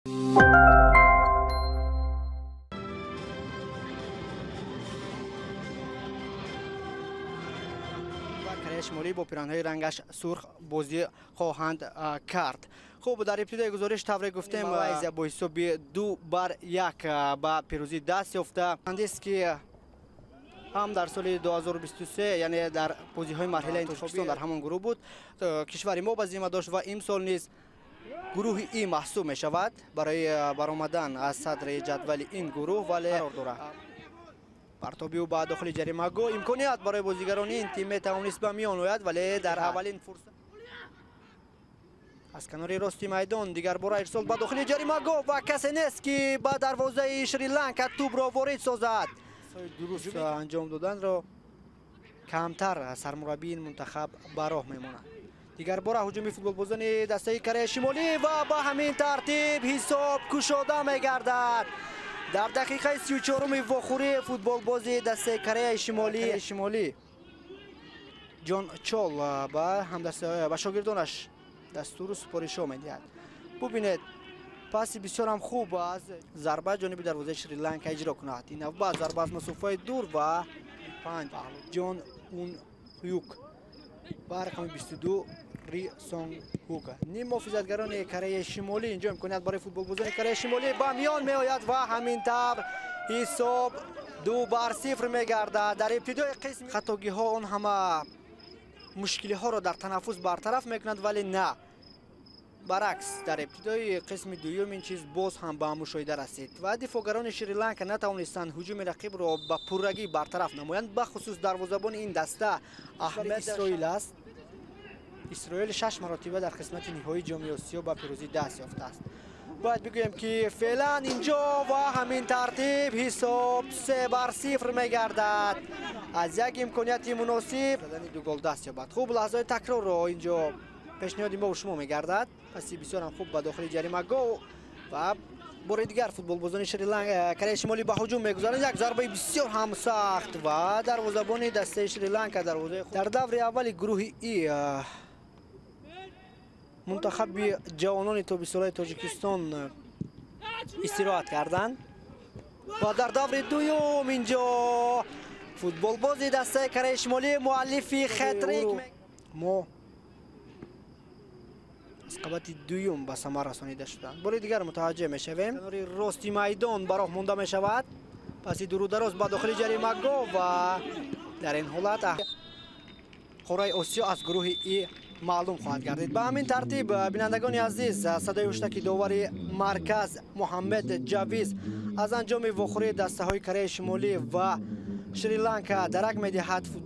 کره شمالی با پیراهن‌های رنگش سرخ بازی خواهند کرد. خب در ابتدای گزارش طور گفتیم موعظه با حساب 2-1 با پیروزی دست یافته است که هم در سال 2023 یعنی در بازی‌های مرحله انتخابی در همان گروه بود. کشور ما بازی داشت و امسال نیز گروه ای محسوب می شود برای برآمدن از صدر جدول این گروه، ولی قرار دارد پرتابی و با داخل جریمه گو امکانیت برای بازیگران این تیم می توانست به میان آید، ولی در اولین فرصت از کنار راستی میدان دیگر بار ارسال به داخل جریمه گو و کسی نیست که به دروازه شریلانکا توپ را وارد سازد. درست انجام دادن را کمتر سرمربی این منتخب به راه میماند. دیگر بار هجوم فوتبال بازان دسته کره شمالی و با همین ترتیب حساب گشوده میگردد. در دقیقه 34 واخوری فوتبال بازی دسته کره شمالی جان چال با شاگردانش دستور سپارشا میدهد. ببینید پاس بسیار هم خوب از ضربه جانب دروازه شریلانکا اجرا کند. این نوبت ضربه از مسافت دور و 5 جان اون هیوک با رقم 22 ری سونگ هوک. نیم محافظتگران کره شمالی اینجا امکانیت برای فوتبال بازان کره شمالی با میان می آید و همین طور حساب 2-0 می گردد. در ابتدای قسم خطاگی ها اون همه مشکلی ها را در تنفس برطرف میکند، ولی نه، برعکس در ابتدای قسم دوم این چیز باز هم به مشاهده رسید و دفاعگران شریلانکا نتوانستند هجوم رقیب را به پررگی برطرف نمایند. به خصوص دروازه‌بان این دسته احمد اسرائیل است. اسرائیل 6 مرتبه در قسمت نهایی جام آسیا با پیروزی دست یافته است. باید بگویم که فعلا اینجا و همین ترتیب حساب 3-0 میگردد. از یک امکانیت مناسب زدن 2 گل دست یابد. خوب لحظات تکرار را اینجا پیشنهاد ما و شما میگردد. پس بسیار هم خوب به داخل جریمه گو و بار دیگر فوتبال بازان شریلانکا کره شمالی به هجوم میگذارند. یک ضربه بسیار هم سخت و دروازه‌بان دسته شریلانکا دروازه در دور اول گروه ای منتخب جوانان توبیسولای تاجیکستان استراحت کردند و در دور دوم اینجا فوتبال بازی دسته کره شمالی مؤلف خطریک ما از قبط دوم به ثمر رسانیده شدند. بار دیگر متوجه میشویم کنار راستی میدان براه مونده می شود. پس درو دراز به داخل جریمه گو و در این حالت قرعه آسیا از گروه ای معلوم خواهد گردید. به همین ترتیب بینندگان عزیز صدای هشتک داور مرکز محمد جاویز از انجام واخوری دسته های کره شمالی و شریلانکا درک میدهد. فوتبال